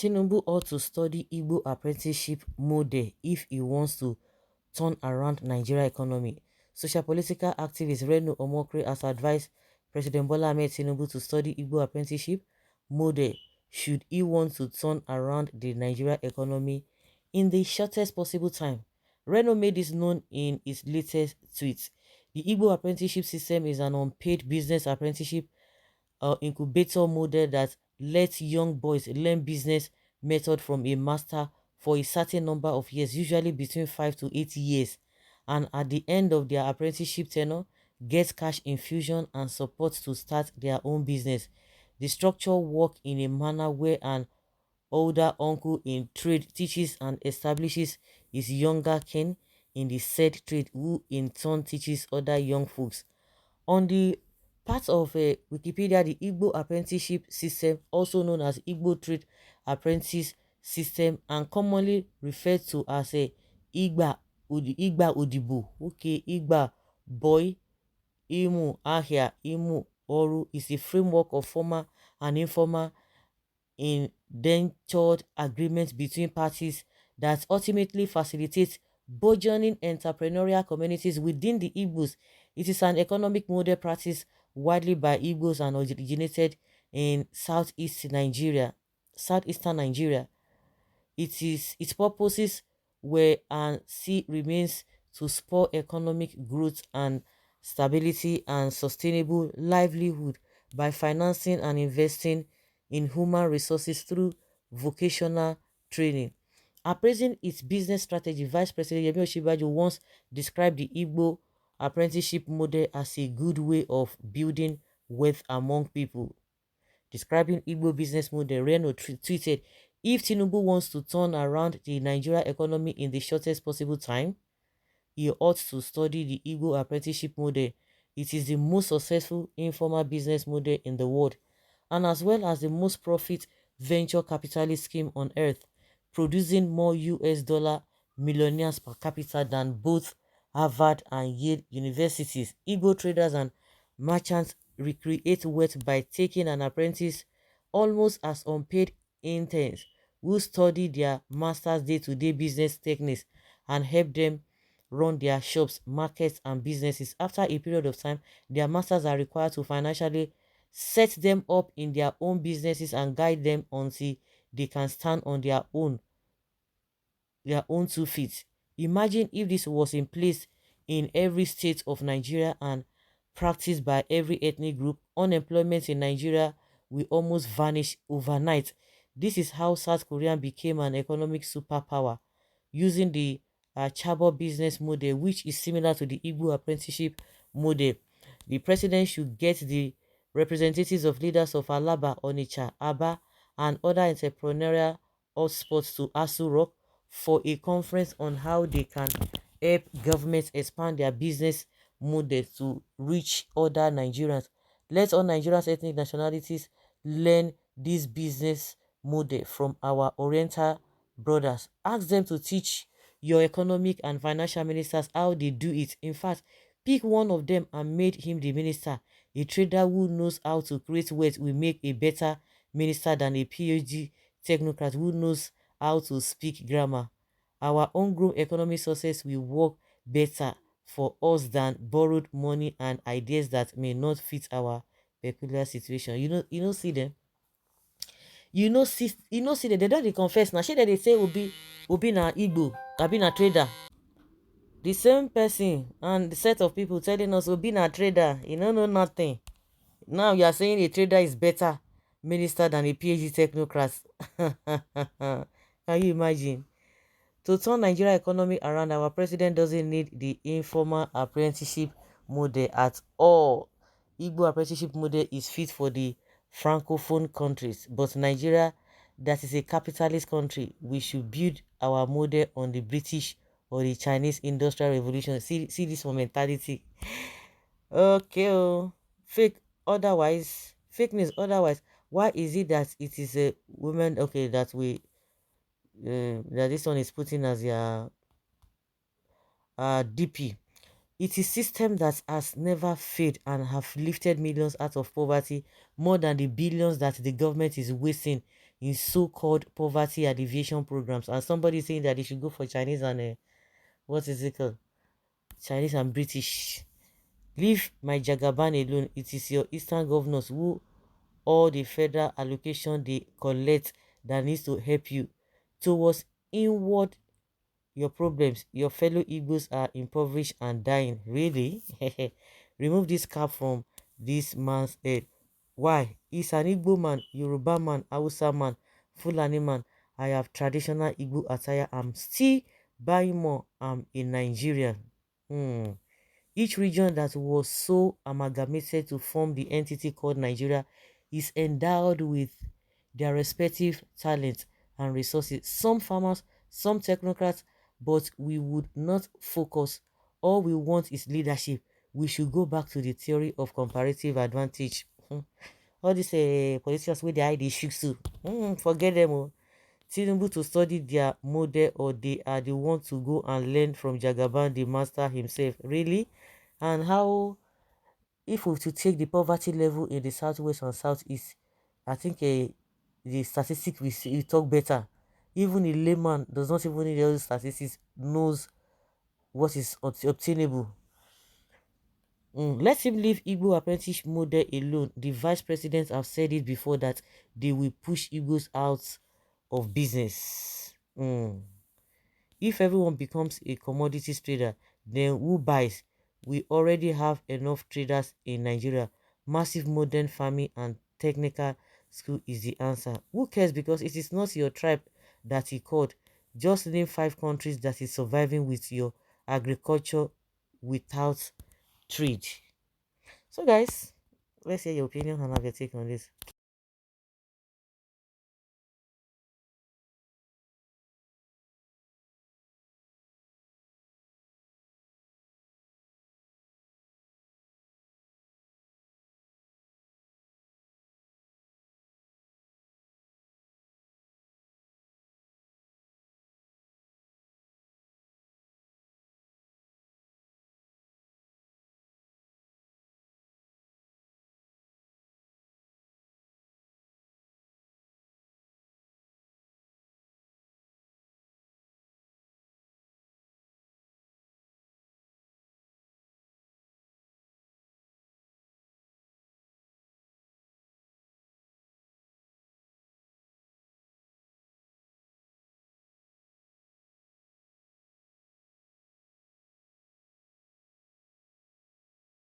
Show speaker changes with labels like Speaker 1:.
Speaker 1: Tinubu ought to study Igbo apprenticeship model if he wants to turn around Nigeria economy. Social political activist Reno has advised President Bola Ahmed Tinubu to study Igbo apprenticeship model should he want to turn around the Nigeria economy in the shortest possible time. Reno made this known in his latest tweet. The Igbo apprenticeship system is an unpaid business apprenticeship incubator model that lets young boys learn business method from a master for a certain number of years, usually between 5 to 8 years, and at the end of their apprenticeship tenure, get cash infusion and support to start their own business. The structure work in a manner where an older uncle in trade teaches and establishes his younger kin in the said trade, who in turn teaches other young folks. On the part of Wikipedia, the Igbo apprenticeship system, also known as Igbo Trade Apprentice System and commonly referred to as a Igba Odibo, okay, Igba Boy, Imu Ahia, Imu Oru, is a framework of formal and informal indentured agreements between parties that ultimately facilitates burgeoning entrepreneurial communities within the Igbos. It is an economic model practiced widely by Igbos and originated in southeastern Nigeria. Its purposes were and still remains to spur economic growth and stability and sustainable livelihood by financing and investing in human resources through vocational training. Appraising its business strategy, Vice President Yemi Osinbajo once described the Igbo apprenticeship model as a good way of building wealth among people. Describing Igbo business model, Reno tweeted, "If Tinubu wants to turn around the Nigeria economy in the shortest possible time, he ought to study the Igbo apprenticeship model. It is the most successful informal business model in the world, and as well as the most profit venture capitalist scheme on earth, producing more US dollar millionaires per capita than both Harvard and Yale universities. Igbo traders and merchants recreate wealth by taking an apprentice almost as unpaid interns who study their master's day-to-day business techniques and help them run their shops, markets, and businesses. After a period of time, their masters are required to financially set them up in their own businesses and guide them until they can stand on their own 2 feet. Imagine if this was in place in every state of Nigeria and practiced by every ethnic group. Unemployment in Nigeria will almost vanish overnight. This is how South Korea became an economic superpower, using the Chabo business model, which is similar to the Igbo apprenticeship model. The president should get the representatives of leaders of Alaba, Onitsha, Aba, and other entrepreneurial hotspots to Asu Rock for a conference on how they can help governments expand their business model to reach other Nigerians. Let all Nigerians ethnic nationalities learn this business model from our Oriental brothers. Ask them to teach your economic and financial ministers how they do it. In fact, pick one of them and made him the minister. A trader who knows how to create wealth will make a better minister than a PhD technocrat who knows how to speak grammar. Our homegrown economic success will work better for us than borrowed money and ideas that may not fit our peculiar situation. See them. See them. They don't dey confess now. Shey that they say Obi na Igbo, Abi na trader. The same person and the set of people telling us Obi na trader, you don't know nothing. Now you are saying a trader is better minister than a PhD technocrat. Can you imagine? To turn Nigeria economy around, our president doesn't need the informal apprenticeship model at all. Igbo apprenticeship model is fit for the francophone countries, but Nigeria, that is a capitalist country, we should build our model on the British or the Chinese industrial revolution. See this for mentality. Okay, oh. Fake news otherwise. Why is it that it is a woman, okay, that that this one is putting as their DP? It is system that has never failed and have lifted millions out of poverty more than the billions that the government is wasting in so-called poverty alleviation programs. And somebody saying that they should go for Chinese and what is it called? Chinese and British. Leave my Jagaban alone. It is your Eastern governors who all the federal allocation they collect that needs to help you towards inward your problems. Your fellow Igbos are impoverished and dying. Really? Remove this cap from this man's head. Why? He's an Igbo man, Yoruba man, Hausa man, Fulani man. I have traditional Igbo attire. I'm still buying more. I'm a Nigerian. Hmm. Each region that was so amalgamated to form the entity called Nigeria is endowed with their respective talents and resources. Some farmers, some technocrats, but we would not focus. All we want is leadership. We should go back to the theory of comparative advantage. All these politicians with the ID shiksu, forget them. Oh. Tinubu to study their model, or they are the ones to go and learn from Jagaban, the master himself. Really? And how, if we to take the poverty level in the southwest and southeast, I think the statistics we talk better. Even a layman does not even need all the statistics, knows what is obtainable. Let him leave Igbo apprenticeship model alone. The vice presidents have said it before that they will push Igbos out of business. If everyone becomes a commodities trader, then who buys? We already have enough traders in Nigeria. Massive modern farming and technical school is the answer. Who cares? Because it is not your tribe that he called. Just name 5 countries that is surviving with your agriculture without trade. So guys, let's hear your opinion and have your take on this.